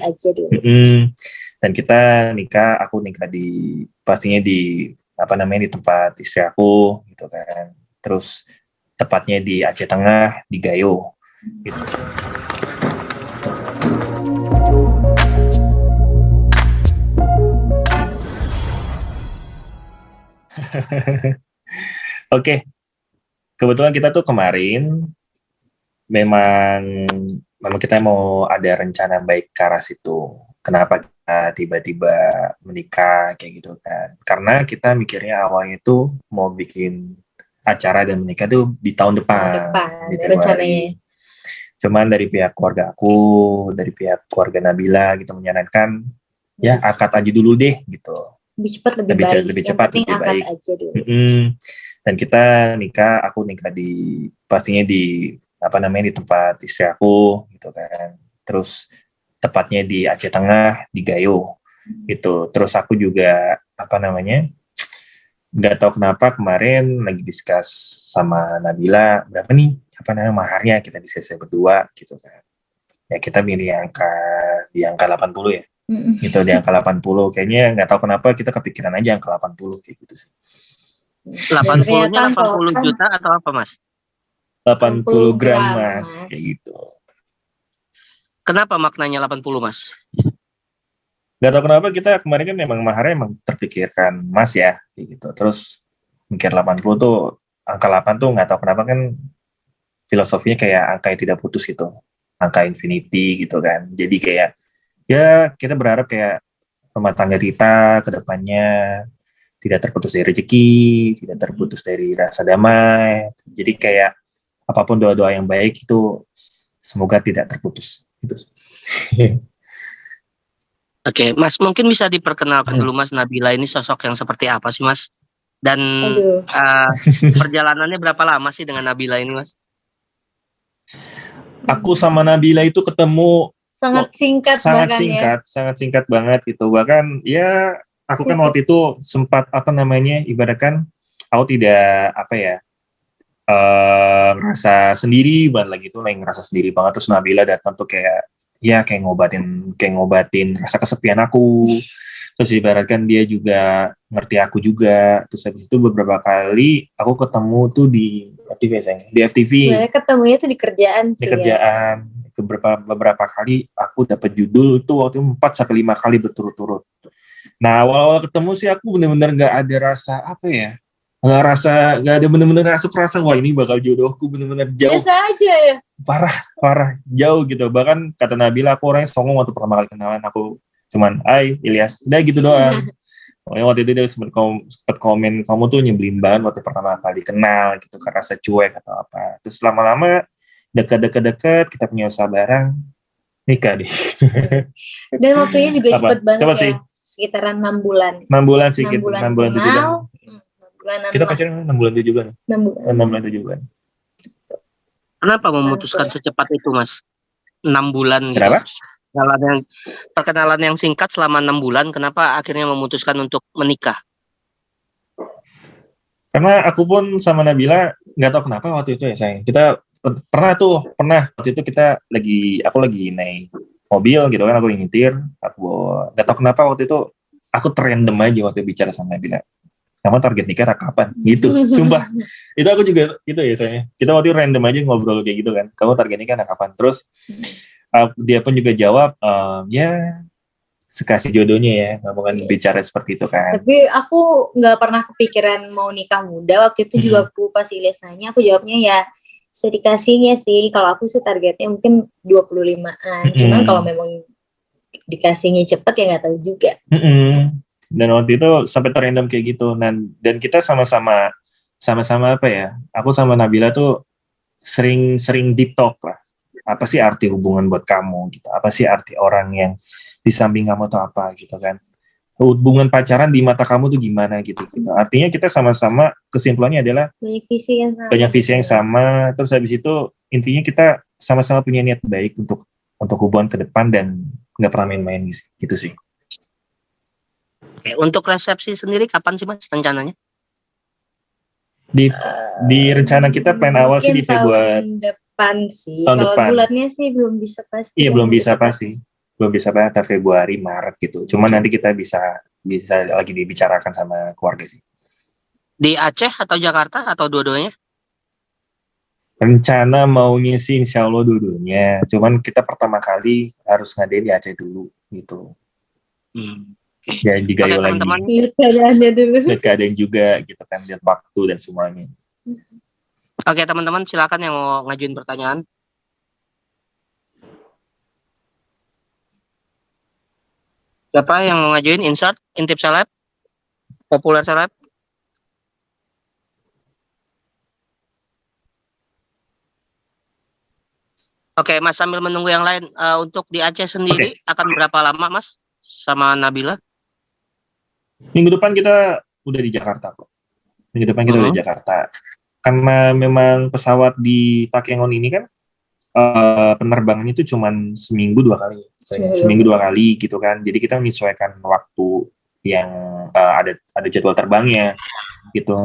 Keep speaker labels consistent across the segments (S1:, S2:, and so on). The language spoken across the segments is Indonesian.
S1: aja dulu.
S2: Dan kita nikah, aku nikah pastinya di di tempat istri aku gitu kan. Terus tepatnya di Aceh Tengah, di Gayo gitu. Oke. Kebetulan kita tuh kemarin memang kita mau ada rencana baik ke arah situ. Kenapa kita tiba-tiba menikah kayak gitu kan? Karena kita mikirnya awalnya itu mau bikin acara dan menikah tuh di tahun depan di Februari. Cuman dari pihak keluarga aku, dari pihak keluarga Nabila gitu menyarankan ya akad aja dulu deh gitu.
S1: Lebih cepat lebih
S2: cepat lebih baik.
S1: Aja dulu.
S2: Dan kita aku nikah pastinya di di tempat istri aku gitu kan. Terus tepatnya di Aceh Tengah, di Gayo gitu. Terus aku juga nggak tahu kenapa kemarin lagi discuss sama Nabila berapa nih maharnya, kita discuss berdua gitu kan. Ya kita milih di angka 80 ya. Gitu di angka 80. Kayaknya nggak tahu kenapa kita kepikiran aja angka 80 kayak gitu sih.
S3: 80-nya 80 juta atau apa, Mas?
S2: 80 gram, Mas. Kayak gitu.
S3: Kenapa maknanya 80, Mas?
S2: Gak tau kenapa kita kemarin kan memang maharnya emang terpikirkan Mas ya, kayak gitu. Terus mikir 80 tuh, angka 8 tuh gak tau kenapa kan filosofinya kayak angka yang tidak putus gitu. Angka infinity gitu kan. Jadi kayak, ya kita berharap kayak rumah tangga kita ke depannya tidak terputus dari rezeki, tidak terputus dari rasa damai. Jadi kayak apapun doa-doa yang baik itu semoga tidak terputus. Gitu.
S3: Oke, Mas, mungkin bisa diperkenalkan dulu Mas, Nabila ini sosok yang seperti apa sih, Mas? Dan perjalanannya berapa lama sih dengan Nabila ini, Mas?
S2: Aku sama Nabila itu ketemu
S1: sangat
S2: singkat banget gitu. Bahkan ya aku kan waktu itu sempat ibaratkan aku tidak ngerasa sendiri banget lagi tuh, ngerasa sendiri banget. Terus Nabila datang tuh kayak ngobatin rasa kesepian aku. Terus ibaratkan dia juga ngerti aku juga. Terus habis itu beberapa kali aku ketemu tuh di FTV sayang. Di FTV.
S1: Sebenarnya ketemunya tuh di kerjaan sih.
S2: Di kerjaan. Ya. Beberapa kali aku dapat judul itu waktu 4 sampai 5 kali berturut-turut. Nah, awal-awal ketemu sih aku benar-benar enggak ada rasa nggak ada bener-bener rasa perasaan wah ini bakal jodohku, bener-bener jauh.
S1: Biasa aja ya.
S2: Parah jauh gitu. Bahkan kata Nabila aku orangnya songong waktu pertama kali kenalan, aku cuman Ilyas udah gitu doang. Pokoknya waktu itu dia sempat komen kamu tuh nyebelin banget waktu pertama kali kenal gitu karena rasa cuek atau apa. Terus lama-lama dekat kita punya usaha bareng, nikah deh.
S1: Dan waktunya juga cepet banget.
S2: Coba
S1: ya.
S2: Sih.
S1: Sekitaran 6 bulan.
S2: 6 bulan sih, 6 bulan 7 bulan. Kita pacaran 6 bulan 7 bulan. 6 bulan 7 bulan.
S3: Kenapa memutuskan secepat itu, Mas? 6 bulan gitu.
S2: Kenapa?
S3: Perkenalan yang singkat selama 6 bulan, kenapa akhirnya memutuskan untuk menikah?
S2: Karena aku pun sama Nabila nggak tahu kenapa waktu itu ya sayang. Kita pernah waktu itu aku lagi naik mobil gitu kan, aku nyetir, nggak tahu kenapa waktu itu aku random aja waktu bicara sama Nabila. Kamu target nikah kapan? Gitu, sumpah. Itu aku juga gitu ya sayangnya. Kita waktu itu random aja ngobrol kayak gitu kan. Kamu target nikah kapan? Terus dia pun juga jawab, ya sekasih jodohnya ya, ngomongin bicara seperti itu kan.
S1: Tapi aku nggak pernah kepikiran mau nikah muda. Waktu itu juga aku pas Ilyas nanya, aku jawabnya ya sedikasihnya sih. Kalau aku sih targetnya mungkin 25-an. Cuman kalau memang dikasihnya cepet ya nggak tahu juga.
S2: Dan waktu itu sampai terendam kayak gitu. Dan kita sama-sama aku sama Nabila tuh sering deep talk lah. Apa sih arti hubungan buat kamu gitu? Apa sih arti orang yang di samping kamu tuh apa gitu kan? Hubungan pacaran di mata kamu tuh gimana gitu. Artinya kita sama-sama kesimpulannya adalah banyak visi yang sama. Terus habis itu intinya kita sama-sama punya niat baik untuk hubungan ke depan dan nggak pernah main-main gitu sih.
S3: Oke, untuk resepsi sendiri kapan sih Mas rencananya?
S2: Di rencana kita plan awal sih di Februari.
S1: Tahun depan sih. Kalau bulannya sih belum bisa pasti.
S2: Iya, belum bisa pasti. belum bisa berangkat Februari Maret gitu. Cuma nanti kita bisa lagi dibicarakan sama keluarga sih.
S3: Di Aceh atau Jakarta atau dua-duanya?
S2: Rencana maunya sih insya Allah dua-duanya. Cuman kita pertama kali harus ngadain di Aceh dulu gitu. Jadi digayo lagi.
S3: teman-teman.
S1: Lihat keadaannya dulu.
S2: Lihat keadaan juga gitu kan, lihat waktu dan semuanya.
S3: Oke teman-teman, silakan yang mau ngajuin pertanyaan. Siapa yang mau ngajuin? Insert, intip seleb, populer seleb. Oke, Mas, sambil menunggu yang lain, untuk di Aceh sendiri akan berapa lama, Mas, sama Nabila?
S2: Minggu depan kita udah di Jakarta kok. Minggu depan kita udah di Jakarta. Karena memang pesawat di Takengon ini kan penerbangannya itu cuma seminggu 2 kali. Seminggu 2 kali gitu kan. Jadi kita menyesuaikan waktu yang ada jadwal terbangnya gitu.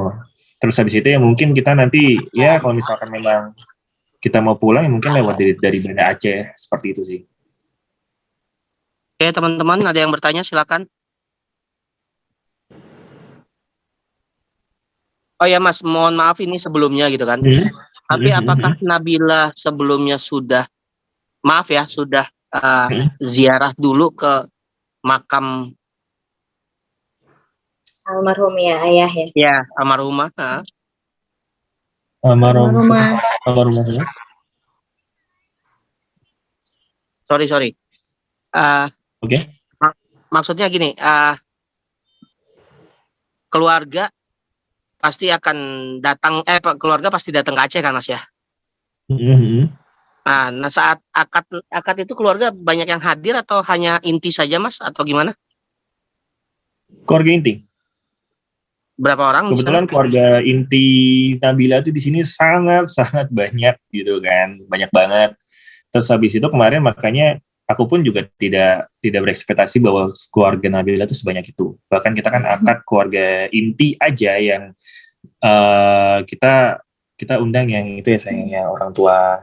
S2: Terus habis itu ya mungkin kita nanti ya kalau misalkan memang kita mau pulang ya mungkin lewat dari Banda Aceh, seperti itu sih.
S3: Oke teman-teman, ada yang bertanya silakan. Oh ya Mas, mohon maaf ini sebelumnya gitu kan. Tapi apakah Nabila sebelumnya sudah, maaf ya, sudah ziarah dulu ke makam
S1: Almarhum ya ayah ya.
S3: Ya, almarhumah.
S1: Almarhumah.
S3: Sorry.
S2: Oke.
S3: Maksudnya gini, keluarga pasti akan datang, keluarga pasti datang ke Aceh kan Mas ya? Nah, saat akad itu keluarga banyak yang hadir atau hanya inti saja Mas atau gimana?
S2: Keluarga inti.
S3: Berapa orang?
S2: Kebetulan keluarga inti Nabila itu di sini sangat banyak gitu kan, banyak banget. Terus habis itu kemarin makanya aku pun juga tidak berekspektasi bahwa keluarga Nabila itu sebanyak itu. Bahkan kita kan akad keluarga inti aja yang kita undang yang itu ya sayangnya orang tua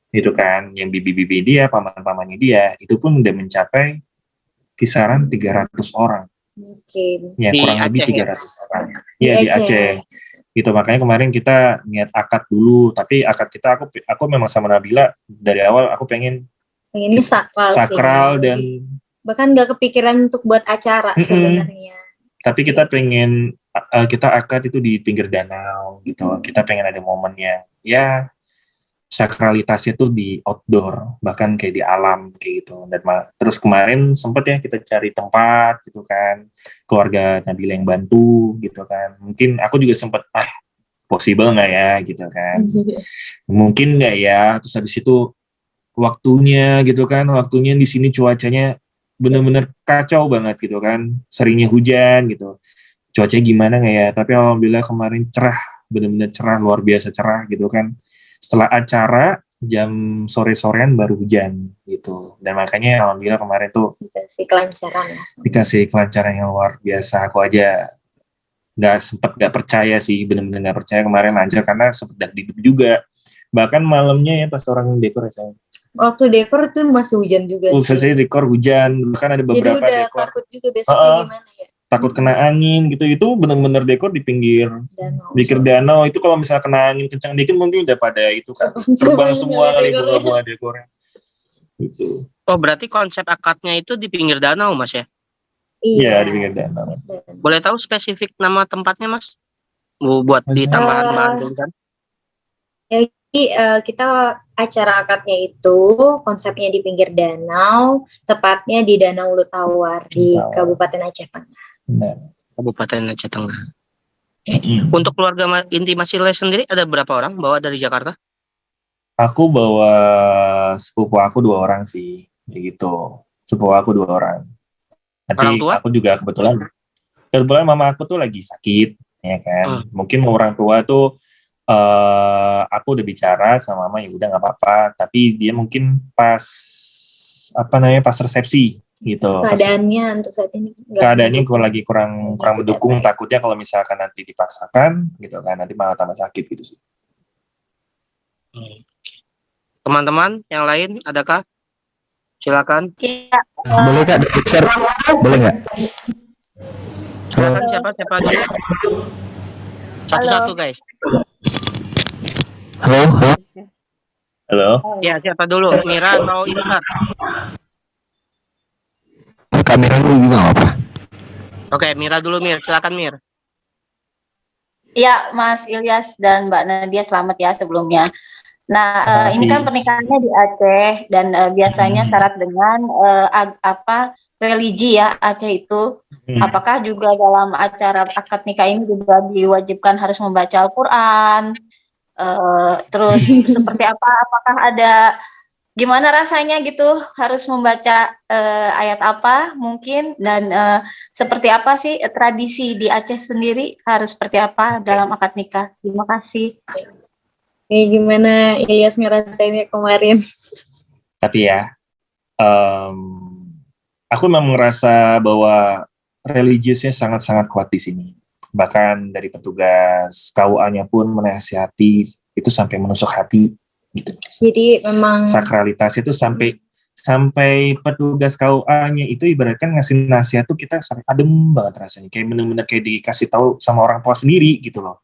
S2: itu kan, yang bibi-bibi dia, paman-pamannya dia, itu pun udah mencapai kisaran 300 orang.
S1: Mungkin.
S2: Ya kurang lebih 300 orang. Ya di Aceh. Gitu makanya kemarin kita niat akad dulu, tapi akad kita aku memang sama Nabila dari awal aku pengen
S1: ini sakral sih.
S2: Dan
S1: bahkan nggak kepikiran untuk buat acara sebenarnya.
S2: Tapi kita pengen kita akad itu di pinggir danau gitu. Kita pengen ada momennya. Ya sakralitasnya tuh di outdoor, bahkan kayak di alam kayak gitu. Dan terus kemarin sempet ya kita cari tempat gitu kan, keluarga Nabila yang bantu gitu kan. Mungkin aku juga sempet possible nggak ya gitu kan, mungkin nggak ya. Terus habis itu waktunya di sini cuacanya bener-bener kacau banget gitu kan, seringnya hujan gitu. Cuacanya gimana nggak ya? Tapi alhamdulillah kemarin cerah, bener-bener cerah, luar biasa cerah gitu kan. Setelah acara jam sore-sorean baru hujan gitu, dan makanya alhamdulillah kemarin tuh dikasih kelancaran yang luar biasa. Aku aja nggak percaya sih, bener-bener nggak percaya kemarin lancar karena sempet dikduk juga, bahkan malamnya ya pas orang dekor ya saya.
S1: Waktu dekor tuh masih hujan juga sih.
S2: Saya dekor hujan, bahkan ada beberapa
S1: jadi udah
S2: dekor.
S1: Takut juga besoknya gimana ya.
S2: Takut kena angin gitu, itu benar-benar dekor di pinggir danau. Itu kalau misalnya kena angin kencang dikit mungkin udah pada itu kan terbang semua kali bunga-bunga dekornya gitu.
S3: Oh berarti konsep akadnya itu di pinggir danau Mas ya?
S2: Iya di pinggir danau.
S3: Boleh tahu spesifik nama tempatnya Mas? Buat di tambahan bahan kan?
S1: Jadi kita acara akadnya itu konsepnya di pinggir danau, tepatnya di Danau Lutawar di Kabupaten Aceh Tengah.
S3: Kabupaten Aceh Tengah. Untuk keluarga inti Mas Ile sendiri ada berapa orang bawa dari Jakarta?
S2: Aku bawa sepupu aku 2 orang sih, gitu. Sepupu aku 2 orang. Nanti aku juga kebetulan mama aku tuh lagi sakit, ya kan. Mungkin orang tua tuh aku udah bicara sama mama, ya udah nggak apa-apa. Tapi dia mungkin pas resepsi. Gitu.
S1: Keadaannya untuk saat ini
S2: lagi kurang mendukung, takutnya kalau misalkan nanti dipaksakan gitu kan nanti malah tambah sakit gitu sih.
S3: Teman-teman yang lain adakah? Silakan.
S4: Iya.
S5: Boleh Kak, share? Boleh nggak?
S3: Silakan siapa dulu? Satu-satu guys.
S5: Halo.
S2: Halo.
S3: Ya, siapa dulu? Mira atau Insar?
S5: Kamera dulu juga nggak apa.
S3: Oke, Mira dulu Mir. Silakan Mir.
S4: Ya, Mas Ilyas dan Mbak Nadia, selamat ya sebelumnya. Nah, ini kan pernikahannya di Aceh dan biasanya syarat dengan religi ya Aceh itu. Apakah juga dalam acara akad nikah ini juga diwajibkan harus membaca Al-Quran? Terus seperti apa? Apakah ada gimana rasanya gitu harus membaca ayat apa mungkin dan seperti apa sih tradisi di Aceh sendiri harus seperti apa dalam akad nikah? Terima kasih.
S1: Nih gimana Ilyas ngerasainnya kemarin?
S2: Tapi ya, aku memang merasa bahwa religiusnya sangat-sangat kuat di sini. Bahkan dari petugas KUA-nya pun menasihati itu sampai menusuk hati gitu.
S1: Jadi memang
S2: sakralitas itu sampai petugas KUA-nya itu ibaratkan ngasih nasihat tuh kita sampai adem banget rasanya, kayak bener-bener kayak dikasih tahu sama orang tua sendiri gitu loh.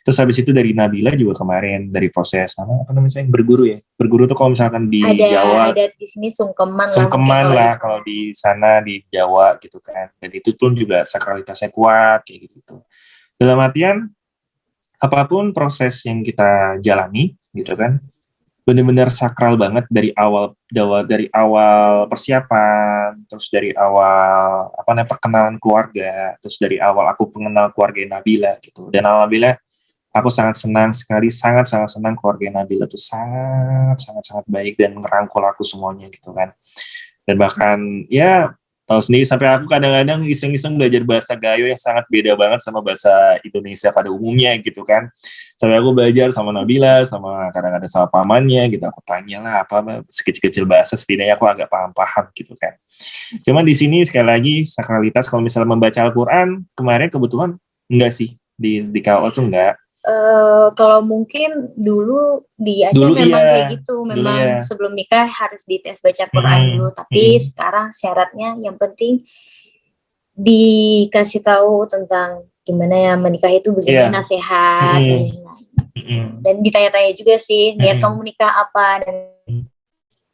S2: Terus habis itu dari Nabila juga kemarin dari proses apa namanya berguru tuh kalau misalkan di Jawa
S1: ada di sini sungkeman
S2: lah kalau di sana di Jawa gitu kan, dan itu pun juga sakralitasnya kuat kayak gitu. Dalam artian apapun proses yang kita jalani gitu kan, benar-benar sakral banget dari awal persiapan, terus dari awal perkenalan keluarga, terus dari awal aku mengenal keluarga Nabila gitu. Dan alhamdulillah aku sangat senang keluarga Nabila tuh sangat baik dan ngerangkul aku semuanya gitu kan. Dan bahkan ya tahu sendiri sampai aku kadang-kadang iseng-iseng belajar bahasa Gayo yang sangat beda banget sama bahasa Indonesia pada umumnya gitu kan. Sampai aku belajar sama Nabila, sama kadang-kadang sama pamannya gitu, aku tanya lah apa sekecil-kecil bahasa, setidaknya aku agak paham-paham gitu kan. Cuman di sini sekali lagi sakralitas kalau misalnya membaca Al-Quran, kemarin kebetulan enggak sih, di KUA tuh enggak.
S1: Kalau mungkin dulu di Aceh memang kayak gitu, memang sebelum nikah harus dites baca Quran dulu, tapi sekarang syaratnya yang penting dikasih tahu tentang gimana ya menikah itu begini, nasihat dan ditanya-tanya juga sih niat kamu menikah apa, dan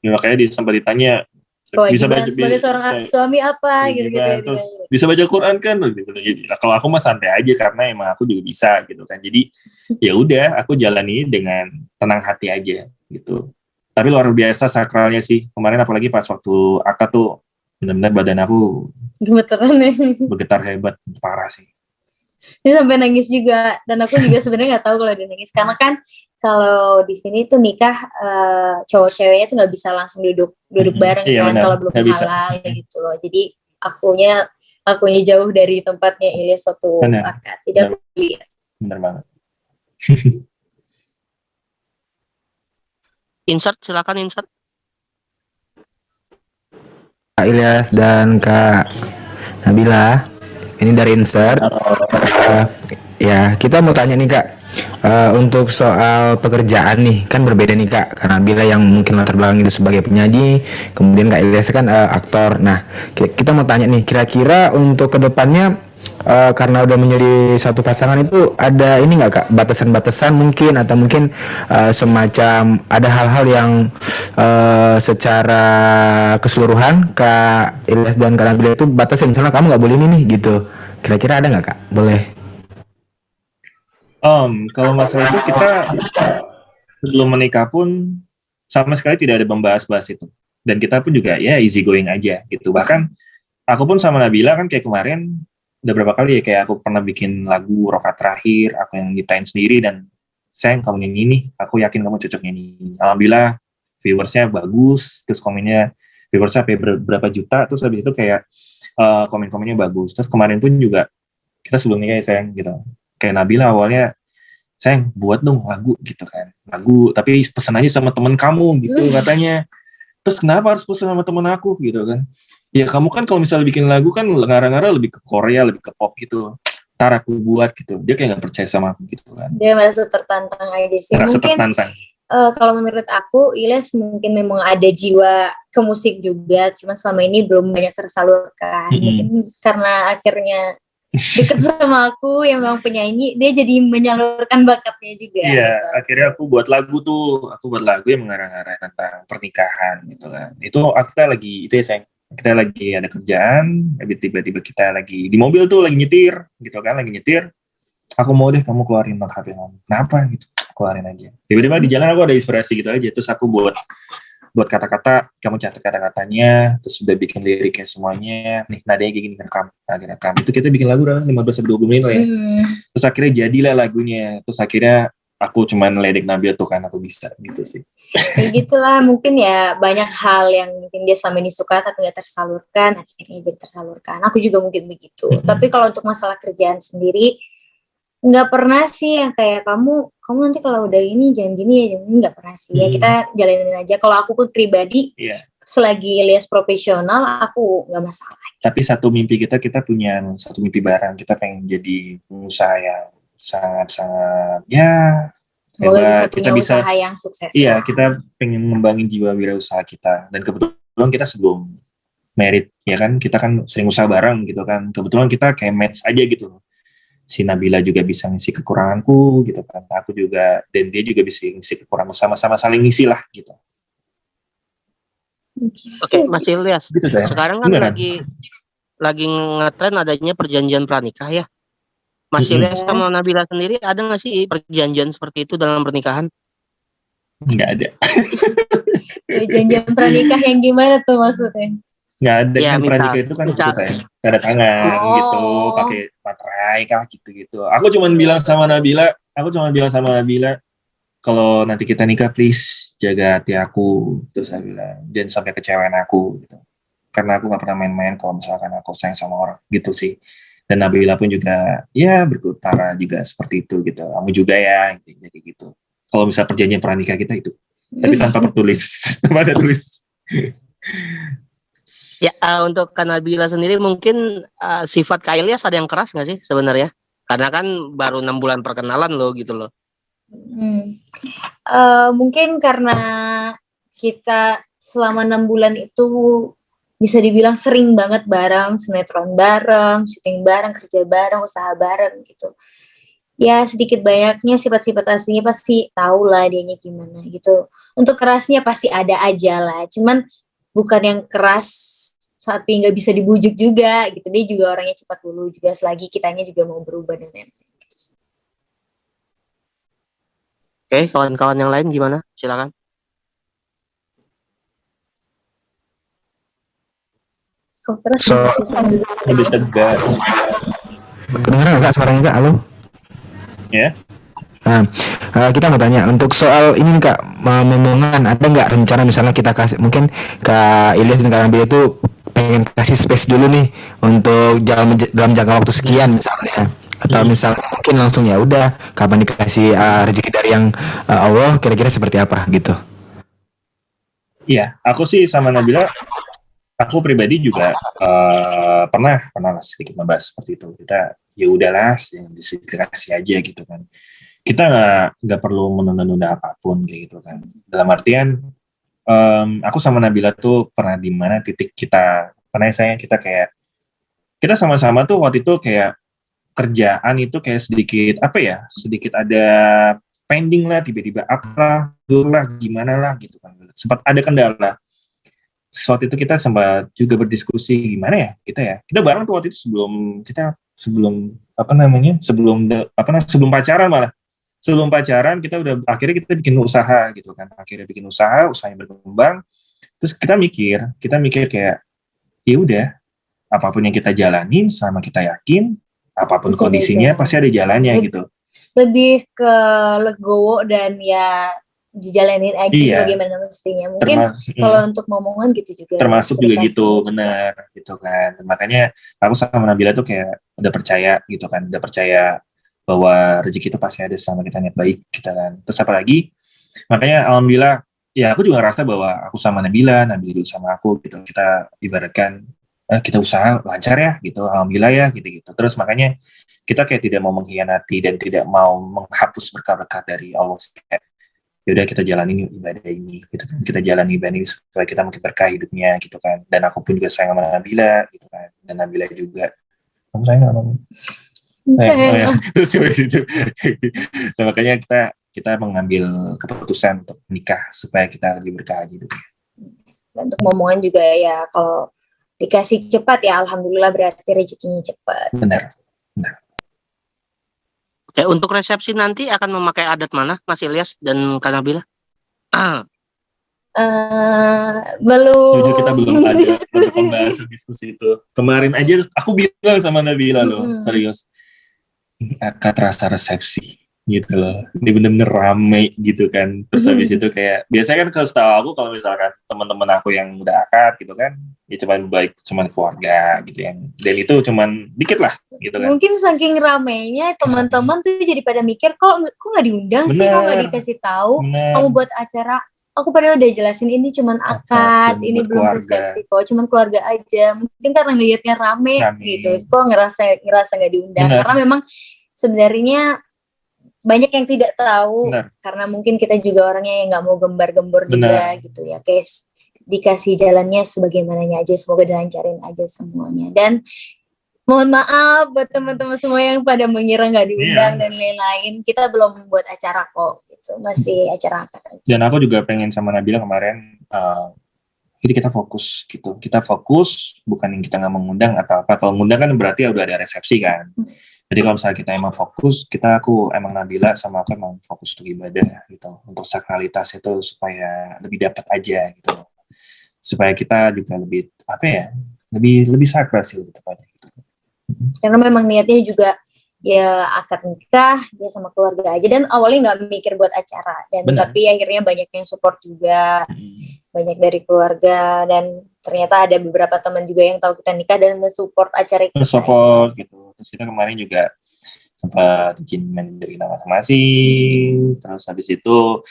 S2: ya, makanya sempat ditanya
S1: kewajiban sebagai seorang suami apa gitu.
S2: Terus bisa baca Quran kan gitu. Nah, kalau aku mah santai aja karena emang aku juga bisa gitu kan. Jadi ya udah aku jalani dengan tenang hati aja gitu. Tapi luar biasa sakralnya sih. Kemarin apalagi pas waktu akad tuh benar-benar badan aku
S1: gemeteran ya.
S2: Bergetar hebat, parah sih.
S1: Dia sampai nangis juga, dan aku juga sebenarnya nggak tahu kalau dia nangis karena kan kalau di sini tuh nikah cowok ceweknya tuh nggak bisa langsung duduk bareng kan, kalau belum halal ya gitu loh. Jadi akunya jauh dari tempatnya Ilyas suatu akad. Jadi aku lihat.
S2: Bener banget.
S3: Insert, silakan insert.
S5: Kak Ilyas dan Kak Nabila, ini dari insert. Ya, kita mau tanya nih Kak, untuk soal pekerjaan nih, kan berbeda nih Kak, karena Nabila yang mungkin latar belakang itu sebagai penyanyi, kemudian Kak Ilyas kan aktor. Nah, kita mau tanya nih, kira-kira untuk kedepannya, karena udah menjadi satu pasangan itu ada ini nggak Kak, batasan-batasan mungkin, atau mungkin semacam ada hal-hal yang secara keseluruhan Kak Ilyas dan Kak Nabila itu batasin, misalnya kamu nggak boleh ini nih gitu. Kira-kira ada nggak Kak? Boleh.
S2: Kalau masalah itu kita sebelum menikah pun sama sekali tidak ada membahas-bahas itu, dan kita pun juga ya easy going aja gitu. Bahkan aku pun sama Nabila kan kayak kemarin udah berapa kali ya, kayak aku pernah bikin lagu Rokat Terakhir, aku yang nyiptain sendiri, dan sayang kamu nyanyi ini, aku yakin kamu cocok nyanyi. Alhamdulillah viewersnya bagus, terus komennya viewersnya sampai berapa juta, terus habis itu kayak komen-komennya bagus. Terus kemarin pun juga kita sebelumnya kayak sayang gitu, kayak Nabila awalnya sayang buat dong lagu gitu kan, lagu tapi pesan aja sama temen kamu gitu katanya. Terus kenapa harus pesan sama temen aku gitu kan, ya kamu kan kalau misalnya bikin lagu kan ngarang-ngarang lebih ke Korea, lebih ke pop gitu, ntar aku buat gitu. Dia kayak nggak percaya sama aku gitu kan,
S1: dia merasa tertantang aja sih,
S2: merasa
S1: mungkin
S2: tertantang.
S1: Kalau menurut aku, Ilyas mungkin memang ada jiwa ke musik juga, cuma selama ini belum banyak tersalurkan. Mungkin karena akhirnya deket sama aku yang memang penyanyi, dia jadi menyalurkan bakatnya juga.
S2: Iya,
S1: gitu.
S2: akhirnya aku buat lagu yang mengarah-arah tentang pernikahan gitu kan. Itu kita lagi, itu ya sayang, kita lagi ada kerjaan, tiba-tiba kita lagi di mobil tuh lagi nyetir, gitu kan, lagi nyetir. Aku mau deh kamu keluarin not HP kamu. Kenapa gitu? Keluarin aja. Tiba-tiba di jalan aku ada inspirasi gitu aja. Terus aku buat kata-kata, kamu catat kata-katanya, terus udah bikin liriknya semuanya. Nih nadanya kayak gini, rekam. Itu kita bikin lagu udah 15-20 menit lah ya. Terus akhirnya jadilah lagunya. Terus akhirnya aku cuman ledek Nabil tuh kan aku bisa gitu sih.
S1: Kayak gitulah, mungkin ya banyak hal yang mungkin dia selama ini suka tapi nggak tersalurkan, akhirnya jadi tersalurkan. Aku juga mungkin begitu. Tapi kalau untuk masalah kerjaan sendiri, nggak pernah sih yang kayak kamu nanti kalau udah ini jangan gini ya, jangan ini, nggak pernah sih. Ya kita jalanin aja. Kalau aku pun pribadi, selagi Ilyas profesional, aku nggak masalah.
S2: Tapi satu mimpi kita punya satu mimpi bareng. Kita pengen jadi pengusaha yang sangat-sangat
S1: semoga bisa punya usaha yang sukses.
S2: Iya, kita pengen ngembangin jiwa wirausaha kita. Dan kebetulan kita sebelum merit, ya kan, kita kan sering usaha bareng gitu kan. Kebetulan kita kayak match aja gitu. Si Nabila juga bisa ngisi kekuranganku gitu kan, aku juga, dan dia juga bisa ngisi kekurangan, sama-sama saling ngisi lah gitu.
S3: Oke, Mas Ilyas,
S2: gitu,
S3: sekarang kan lagi ngetren adanya perjanjian pranikah ya. Mas Ilyas sama Nabila sendiri ada nggak sih perjanjian seperti itu dalam pernikahan?
S2: Nggak ada.
S1: Perjanjian pranikah yang gimana tuh maksudnya?
S2: Nggak ada, kan pranikah itu kan itu saya tanda tangan gitu, pakai materai kah gitu. Aku cuma bilang sama Nabila, kalau nanti kita nikah please jaga hati aku, terus saya bilang jangan sampai kecewain aku gitu, karena aku nggak pernah main-main kalau misalkan aku sayang sama orang gitu sih. Dan Nabila pun juga ya berutara juga seperti itu gitu, kamu juga ya gitu. Kalau misal perjanjian pranikah kita itu, tapi tanpa tertulis, tanpa ada tulis.
S3: Ya, untuk Nabila sendiri mungkin sifat Kak Ilyas ada yang keras nggak sih sebenarnya? Karena kan baru 6 bulan perkenalan loh gitu loh.
S1: Mungkin karena kita selama 6 bulan itu bisa dibilang sering banget bareng, sinetron bareng, syuting bareng, kerja bareng, usaha bareng gitu. Ya sedikit banyaknya sifat-sifat aslinya pasti tahu lah dianya gimana gitu. Untuk kerasnya pasti ada aja lah, cuman bukan yang keras tapi nggak bisa dibujuk juga gitu. Dia juga orangnya cepat dulu juga, selagi kitanya juga mau berubah dan lain-lain gitu.
S3: Oke, kawan-kawan yang lain gimana? Silakan.
S1: Kok keras
S2: lebih tegas.
S5: Kedengeran nggak suaranya Kak? Halo?
S2: Ya.
S5: Kita mau tanya untuk soal ini Kak, momongan, ada nggak rencana misalnya kita kasih, mungkin Kak Ilyas dan Kak Nabila itu pengen kasih space dulu nih untuk dalam jangka waktu sekian misalnya, atau misalnya mungkin langsung ya udah kapan dikasih rezeki dari yang Allah, kira-kira seperti apa gitu?
S2: Iya, aku sih sama Nabila, aku pribadi juga pernah sedikit membahas seperti itu. Kita ya udahlah, yang dikasih aja gitu kan. Kita nggak perlu menunda-nunda apapun kayak gitu kan. Dalam artian aku sama Nabila tuh pernah di mana titik kita kita sama-sama tuh waktu itu kayak kerjaan itu kayak sedikit ada pending lah, tiba-tiba apa gimana lah gitu kan, sempat ada kendala. Waktu itu kita sempat juga berdiskusi gimana ya kita bareng tuh waktu itu sebelum pacaran kita udah akhirnya kita bikin usaha gitu kan, usahanya berkembang. Terus kita mikir kayak ya udah, apapun yang kita jalanin sama kita yakin apapun bisa kondisinya pasti ada jalannya gitu.
S1: Lebih ke legowo dan ya dijalanin aja sebagaimana mestinya. Mungkin kalau untuk ngomongan gitu juga.
S2: Termasuk juga gitu, benar gitu kan. Makanya aku sama Nabila tuh kayak udah percaya gitu kan, bahwa rezeki itu pasti ada sama kita niat baik kita kan. Terus apalagi, makanya alhamdulillah ya aku juga ngerasa bahwa aku sama Nabila juga sama aku gitu, kita ibaratkan kita usaha lancar ya gitu, alhamdulillah ya gitu. Terus makanya kita kayak tidak mau mengkhianati dan tidak mau menghapus berkah-berkah dari Allah. ya udah kita jalani ibadah ini, kita jalani ibadah ini supaya kita makin berkah hidupnya gitu kan. Dan aku pun juga sayang sama Nabila gitu kan, dan Nabila juga kamu sayang sama aku. Ya. Terus itu nah, makanya kita mengambil keputusan untuk menikah supaya kita lebih berkah hidupnya.
S1: Dan untuk momongan juga ya kalau dikasih cepat ya alhamdulillah berarti rezekinya cepat.
S2: Benar.
S3: Oke, untuk resepsi nanti akan memakai adat mana, Mas Ilyas dan Kak Nabila?
S1: Belum.
S2: Jujur kita belum ada pembahasan diskusi itu. Kemarin aja aku bilang sama Nabila loh, serius. Ini akan terasa resepsi gitu loh. Ini bener-bener rame gitu kan. Terus habis itu kayak biasanya kan kalau setahu aku kalau misalkan teman-teman aku yang udah akad gitu kan, ya cuman keluarga gitu yang, dan itu cuman dikit lah gitu kan.
S1: Mungkin saking ramainya teman-teman tuh jadi pada mikir kok nggak diundang sih, kok nggak dikasih tahu kamu buat acara. Aku padahal udah jelasin ini cuman akad, ini belum resepsi kok, cuman keluarga aja. Mungkin karena ngelihatnya rame gitu, kok ngerasa nggak diundang. Karena memang sebenarnya banyak yang tidak tahu. Karena mungkin kita juga orangnya yang nggak mau gembar-gembor juga gitu ya. Kayak dikasih jalannya sebagaimananya aja, semoga dilancarin aja semuanya. Dan mohon maaf buat teman-teman semua yang pada mengira nggak diundang dan lain-lain. Kita belum membuat acara kok, gitu. Masih acara akad aja.
S2: Dan aku juga pengen sama Nabila kemarin, jadi kita fokus gitu. Kita fokus, bukan yang kita nggak mengundang atau apa. Kalau mengundang kan berarti udah ada resepsi kan. Jadi kalau misalnya kita emang fokus, aku emang Nabila sama aku emang fokus untuk ibadah gitu. Untuk sakralitas itu supaya lebih dapat aja gitu. Supaya kita juga lebih lebih sakral sih lebih tepatnya gitu.
S1: Karena memang niatnya juga ya akad nikah dia sama keluarga aja, dan awalnya nggak mikir buat acara, dan tapi akhirnya banyak yang support juga, banyak dari keluarga, dan ternyata ada beberapa teman juga yang tahu kita nikah dan nge-support acara kita.
S2: Support gitu. Terus kita kemarin juga sempat izin dari masing-masing, terus habis itu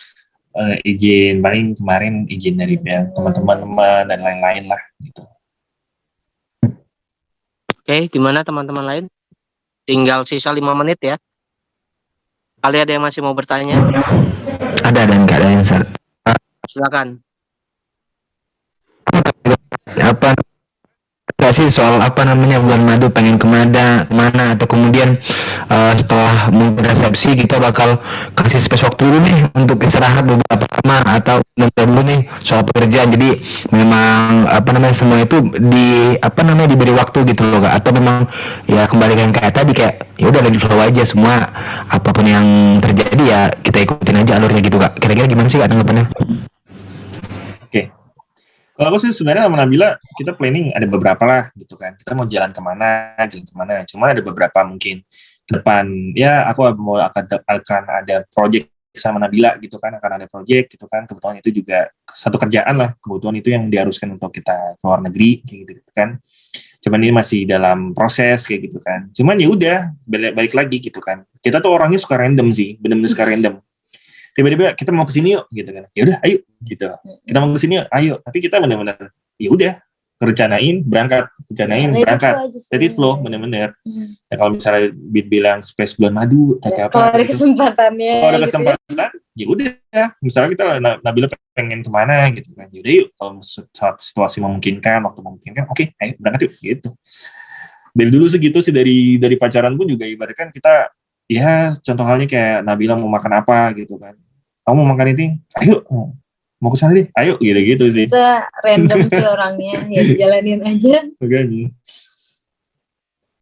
S2: izin paling kemarin izin dari teman-teman dan lain-lain lah gitu.
S3: Oke, gimana teman-teman lain? Tinggal sisa 5 menit ya. Kali ada yang masih mau bertanya?
S5: Ada dan nggak ada yang
S3: Silakan.
S5: Apa nggak sih soal bulan madu pengen kemana atau kemudian setelah resepsi kita bakal kasih space waktu dulu nih untuk istirahat beberapa lama atau dulu nih soal pekerjaan, jadi memang semua itu diberi waktu gitu loh Kak, atau memang ya kembalikan kayak tadi kayak ya udah lagi flow aja, semua apapun yang terjadi ya kita ikutin aja alurnya gitu Kak. Kira-kira gimana sih Kak tanggapannya?
S2: Oke. Kalau aku sih sebenarnya sama Nabila kita planning ada beberapa lah gitu kan. Kita mau jalan kemana. Cuma ada beberapa mungkin ke depan. Ya aku akan ada project sama Nabila gitu kan. Akan ada project gitu kan. Kebetulan itu juga satu kerjaan lah. Kebetulan itu yang diharuskan untuk kita ke luar negeri gitu kan. Cuman ini masih dalam proses kayak gitu kan. Cuman ya udah balik lagi gitu kan. Kita tuh orangnya suka random sih. Bener-bener suka random. Tiba-tiba kita mau kesini yuk gitu kan, ya udah ayo gitu, kita mau kesini yuk ayo, tapi kita benar-benar ya udah rencanain berangkat, jadi flow benar-benar. Nah, kalau misalnya bilang space bulan madu atau apa,
S1: kalau ada kesempatannya,
S2: kalau ada kesempatan ya udah, misalnya kita Nabila pengen kemana gitu kan, ya udah yuk kalau situasi memungkinkan, waktu memungkinkan, oke, ayo berangkat yuk gitu. Dari dulu segitu sih, dari pacaran pun juga ibaratkan kita ya contoh halnya kayak Nabila mau makan apa gitu kan, kamu mau makan ini, ayo mau kesana deh, ayo gitu sih.
S1: Kita random sih orangnya, ya dijalanin aja.
S2: Makanya